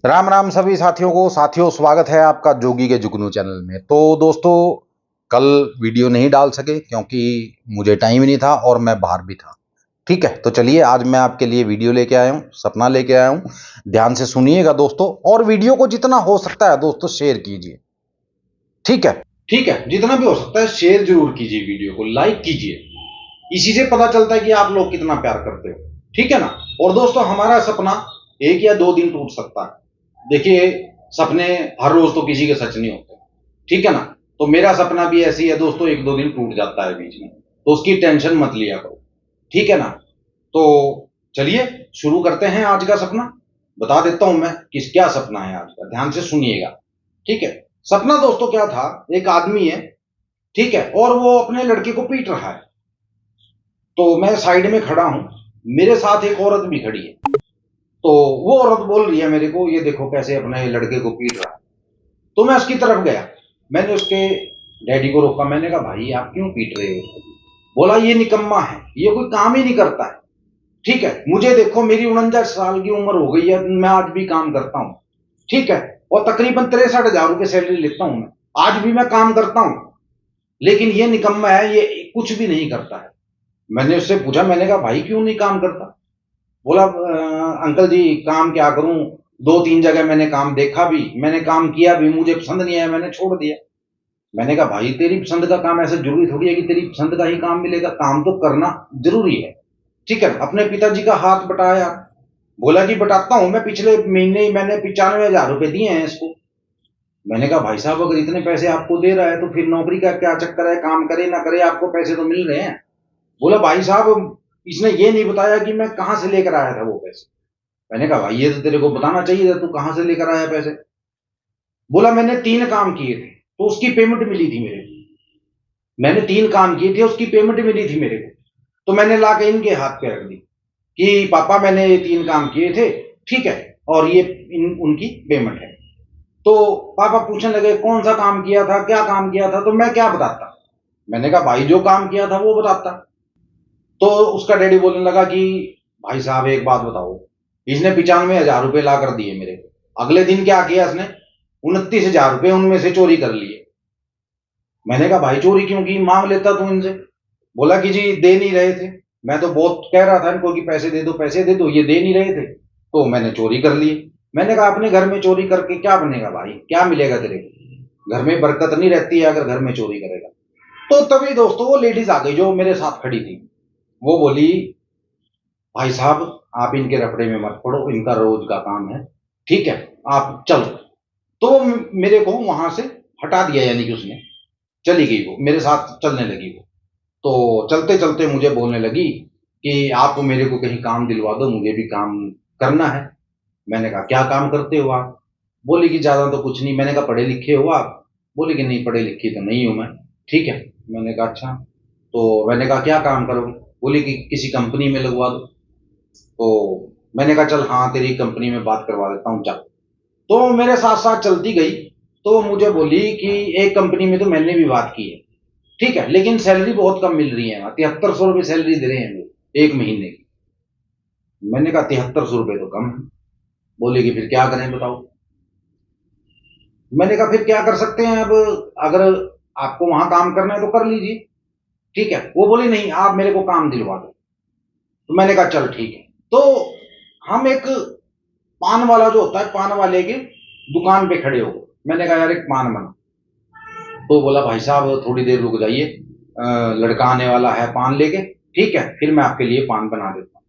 राम राम सभी साथियों को। स्वागत है आपका जोगी के जुगनू चैनल में। तो दोस्तों, कल वीडियो नहीं डाल सके क्योंकि मुझे टाइम नहीं था और मैं बाहर भी था। ठीक है, तो चलिए आज मैं आपके लिए वीडियो लेके आया हूँ, सपना लेके आया हूँ। ध्यान से सुनिएगा दोस्तों, और वीडियो को जितना हो सकता है दोस्तों शेयर कीजिए। ठीक है, जितना भी हो सकता है शेयर जरूर कीजिए, वीडियो को लाइक कीजिए। इसी से पता चलता है कि आप लोग कितना प्यार करते हो। ठीक है ना। और दोस्तों, हमारा सपना 1 या 2 दिन टूट सकता है। देखिए, सपने हर रोज तो किसी के सच नहीं होते। ठीक है ना। तो मेरा सपना भी ऐसे ही है दोस्तों, 1-2 दिन टूट जाता है बीच में, तो उसकी टेंशन मत लिया करो। ठीक है ना। तो चलिए शुरू करते हैं आज का सपना। बता देता हूं मैं क्या सपना है आज का, ध्यान से सुनिएगा। ठीक है। सपना दोस्तों क्या था, एक आदमी है, ठीक है, और वो अपने लड़के को पीट रहा है। तो मैं साइड में खड़ा हूं, मेरे साथ एक औरत भी खड़ी है। तो वो औरत बोल रही है मेरे को, ये देखो कैसे अपने लड़के को पीट रहा है। तो मैं उसकी तरफ गया, मैंने उसके डैडी को रोका, मैंने कहा भाई आप क्यों पीट रहे हो। बोला ये निकम्मा है, ये कोई काम ही नहीं करता है। ठीक है, मुझे देखो मेरी 49 साल की उम्र हो गई है, मैं आज भी काम करता हूं। ठीक है, और तकरीबन 63,000 रुपए सैलरी लेता हूं मैं, आज भी मैं काम करता हूं। लेकिन ये निकम्मा है, ये कुछ भी नहीं करता है। मैंने उससे पूछा, मैंने कहा भाई क्यों नहीं काम करता। बोला अंकल जी काम क्या करूं, 2-3 जगह मैंने काम देखा भी, मैंने काम किया भी, मुझे पसंद नहीं आया, मैंने छोड़ दिया। मैंने कहा भाई तेरी पसंद का काम ऐसा जरूरी थोड़ी है कि तेरी पसंद का ही काम मिलेगा, काम तो करना जरूरी है। ठीक है, अपने पिताजी का हाथ बटाया। बोला कि बटाता हूं मैं, पिछले महीने ही मैंने 95,000 रुपए दिए हैं इसको। मैंने कहा भाई साहब अगर इतने पैसे आपको दे रहा है तो फिर नौकरी का क्या चक्कर है, काम करे ना करे आपको पैसे तो मिल रहे हैं। बोला भाई साहब इसने ये नहीं बताया कि मैं कहां से लेकर आया था वो पैसे। मैंने कहा भाई ये तो तेरे को बताना चाहिए था, तू कहां से लेकर आया पैसे। बोला मैंने 3 काम किए थे तो उसकी पेमेंट मिली थी मेरे को। मैंने 3 काम किए थे, उसकी पेमेंट मिली थी मेरे को। तो मैंने ला के इनके हाथ पे रख दी कि पापा मैंने ये 3 काम किए थे, ठीक है, और ये उनकी पेमेंट है। तो पापा पूछने लगे कौन सा काम किया था, क्या काम किया था, तो मैं क्या बताता। मैंने कहा भाई जो काम किया था वो बताता। तो उसका डैडी बोलने लगा कि भाई साहब एक बात बताओ, इसने 95,000 रुपए ला कर दिए मेरे को, अगले दिन क्या किया इसने, 29,000 रुपए उनमें से चोरी कर लिए। मैंने कहा भाई चोरी क्यों की, मांग लेता तू इनसे। बोला कि जी दे नहीं रहे थे, मैं तो बहुत कह रहा था इनको कि पैसे दे दो पैसे दे दो, ये दे नहीं रहे थे तो मैंने चोरी कर लिए। मैंने कहा अपने घर में चोरी करके क्या बनेगा भाई, क्या मिलेगा तेरे को, घर में बरकत नहीं रहती है अगर घर में चोरी करेगा। तो तभी दोस्तों वो लेडीज आ गई जो मेरे साथ खड़ी थी। वो बोली भाई साहब आप इनके रफड़े में मत पड़ो, इनका रोज का काम है, ठीक है, आप चलो। तो मेरे को वहां से हटा दिया, यानी कि उसने चली गई, वो मेरे साथ चलने लगी वो। तो चलते चलते मुझे बोलने लगी कि आप मेरे को कहीं काम दिलवा दो, मुझे भी काम करना है। मैंने कहा क्या काम करते हो आप। बोली कि ज्यादा तो कुछ नहीं। मैंने कहा पढ़े लिखे हो आप। बोली कि नहीं पढ़े लिखी तो नहीं हूं मैं। ठीक है, मैंने कहा अच्छा। तो मैंने कहा क्या काम करोगे। बोली कि किसी कंपनी में लगवा दो। तो मैंने कहा चल हाँ तेरी कंपनी में बात करवा देता हूँ, चल। तो मेरे साथ साथ चलती गई। तो मुझे बोली कि एक कंपनी में तो मैंने भी बात की है, ठीक है, लेकिन सैलरी बहुत कम मिल रही है, 7300 रुपये सैलरी दे रहे हैं वो 1 महीने की। मैंने कहा 7300 रुपये तो कम है। बोले कि फिर क्या करें बताओ। मैंने कहा फिर क्या कर सकते हैं अब, अगर आपको वहां काम करना है तो कर लीजिए। ठीक है, वो बोली नहीं आप मेरे को काम दिलवा दो। तो मैंने कहा चल ठीक है। तो हम एक पान वाला जो होता है, पान वाले की दुकान पे खड़े हो गए। मैंने कहा यार एक पान बना। तो बोला भाई साहब थोड़ी देर रुक जाइए, लड़का आने वाला है पान लेके, ठीक है, फिर मैं आपके लिए पान बना देता हूँ।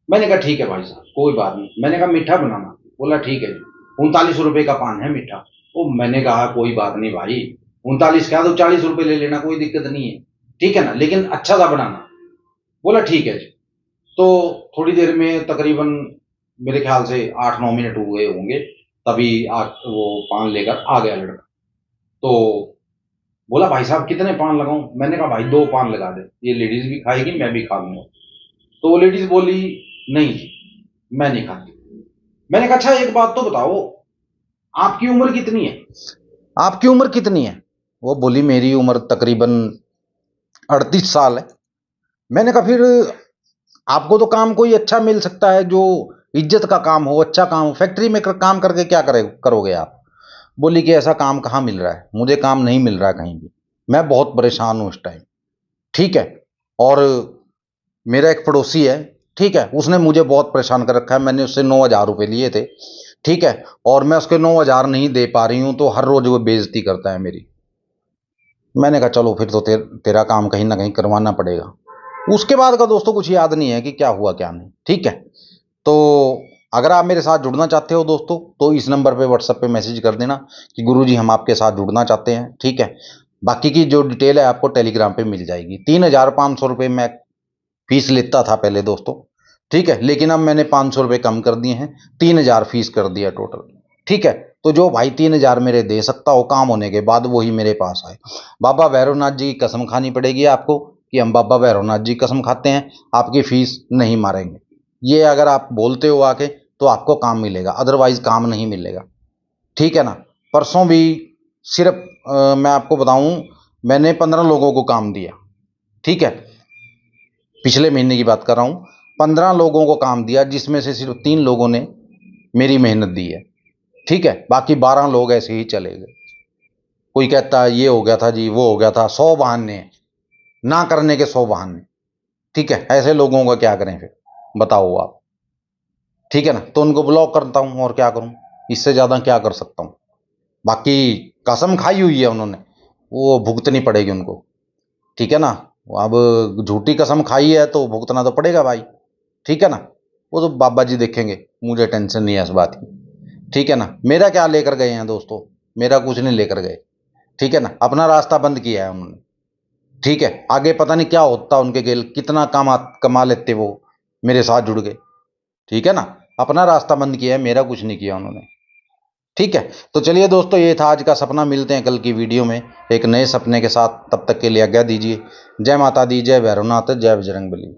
मैंने कहा ठीक है भाई साहब कोई बात नहीं। मैंने कहा मीठा बनाना। बोला ठीक है जी, 39 रुपए का पान है मीठा। वो मैंने कहा कोई बात नहीं भाई, 39 क्या तो 40 रुपए ले लेना, कोई दिक्कत नहीं है, ठीक है ना, लेकिन अच्छा सा बनाना। बोला ठीक है जी। तो थोड़ी देर में तकरीबन मेरे ख्याल से 8-9 मिनट हुए होंगे, तभी वो पान लेकर आ गया लड़का। तो बोला भाई साहब कितने पान लगाऊं। मैंने कहा भाई 2 पान लगा दे, ये लेडीज भी खाएगी मैं भी खा लूंगा। तो वो लेडीज बोली नहीं जी मैं नहीं खाती। मैंने कहा अच्छा एक बात तो बताओ, आपकी उम्र कितनी है, आपकी उम्र कितनी है। वो बोली मेरी उम्र तकरीबन 38 साल है। मैंने कहा फिर आपको तो काम कोई अच्छा मिल सकता है जो इज्जत का काम हो, अच्छा काम हो। फैक्ट्री में काम करके क्या करोगे आप? बोली कि ऐसा काम कहाँ मिल रहा है, मुझे काम नहीं मिल रहा है कहीं भी, मैं बहुत परेशान हूँ इस टाइम। ठीक है। और मेरा एक पड़ोसी है, ठीक है, उसने मुझे बहुत परेशान कर रखा है। मैंने उससे 9,000 रुपये लिए थे, ठीक है, और मैं उसके 9,000 नहीं दे पा रही हूं, तो हर रोज वो बेइज्जती करता है मेरी। मैंने कहा चलो फिर तो तेरा काम कहीं ना कहीं करवाना पड़ेगा। उसके बाद का दोस्तों कुछ याद नहीं है कि क्या हुआ क्या नहीं। ठीक है। तो अगर आप मेरे साथ जुड़ना चाहते हो दोस्तों, तो इस नंबर पे व्हाट्सएप पे मैसेज कर देना कि गुरुजी हम आपके साथ जुड़ना चाहते हैं। ठीक है। बाकी की जो डिटेल है आपको टेलीग्राम पे मिल जाएगी। 3,500 रुपये मैं फीस लेता था पहले दोस्तों, ठीक है, लेकिन अब मैंने 500 रुपये कम कर दिए हैं, 3,000 फीस कर दिया टोटल। ठीक है। तो जो भाई 3,000 मेरे दे सकता हो काम होने के बाद, वही मेरे पास आए। बाबा भैरवनाथ जी की कसम खानी पड़ेगी आपको कि हम बाबा भैरवनाथ जी कसम खाते हैं आपकी फीस नहीं मारेंगे। ये अगर आप बोलते हो आके तो आपको काम मिलेगा, अदरवाइज काम नहीं मिलेगा। ठीक है ना। परसों भी सिर्फ मैं आपको बताऊं, मैंने 15 लोगों को काम दिया। ठीक है। पिछले महीने की बात कर रहा हूं। 15 लोगों को काम दिया, जिसमें से सिर्फ 3 लोगों ने मेरी मेहनत दी है। ठीक है। बाकी 12 लोग ऐसे ही चले गए। कोई कहता है ये हो गया था जी, वो हो गया था, 100 बहाने, ना करने के 100 बहाने। ठीक है। ऐसे लोगों का क्या करें फिर, बताओ आप। ठीक है ना। तो उनको ब्लॉक करता हूं, और क्या करूं, इससे ज्यादा क्या कर सकता हूं। बाकी कसम खाई हुई है उन्होंने, वो भुगतनी पड़ेगी उनको। ठीक है ना। अब झूठी कसम खाई है तो भुगतना तो पड़ेगा भाई। ठीक है ना। वो तो बाबा जी देखेंगे, मुझे टेंशन नहीं है इस बात की। ठीक है ना। मेरा क्या लेकर गए हैं दोस्तों, मेरा कुछ नहीं लेकर गए। ठीक है ना। अपना रास्ता बंद किया है उन्होंने। ठीक है। आगे पता नहीं क्या होता उनके गेल, कितना कमा लेते वो, मेरे साथ जुड़ गए। ठीक है ना। अपना रास्ता बंद किया है, मेरा कुछ नहीं किया उन्होंने। ठीक है। तो चलिए दोस्तों, ये था आज का सपना। मिलते हैं कल की वीडियो में एक नए सपने के साथ। तब तक के लिए आज्ञा दीजिए। जय माता दी, जय भैरवनाथ, जय बजरंगबली।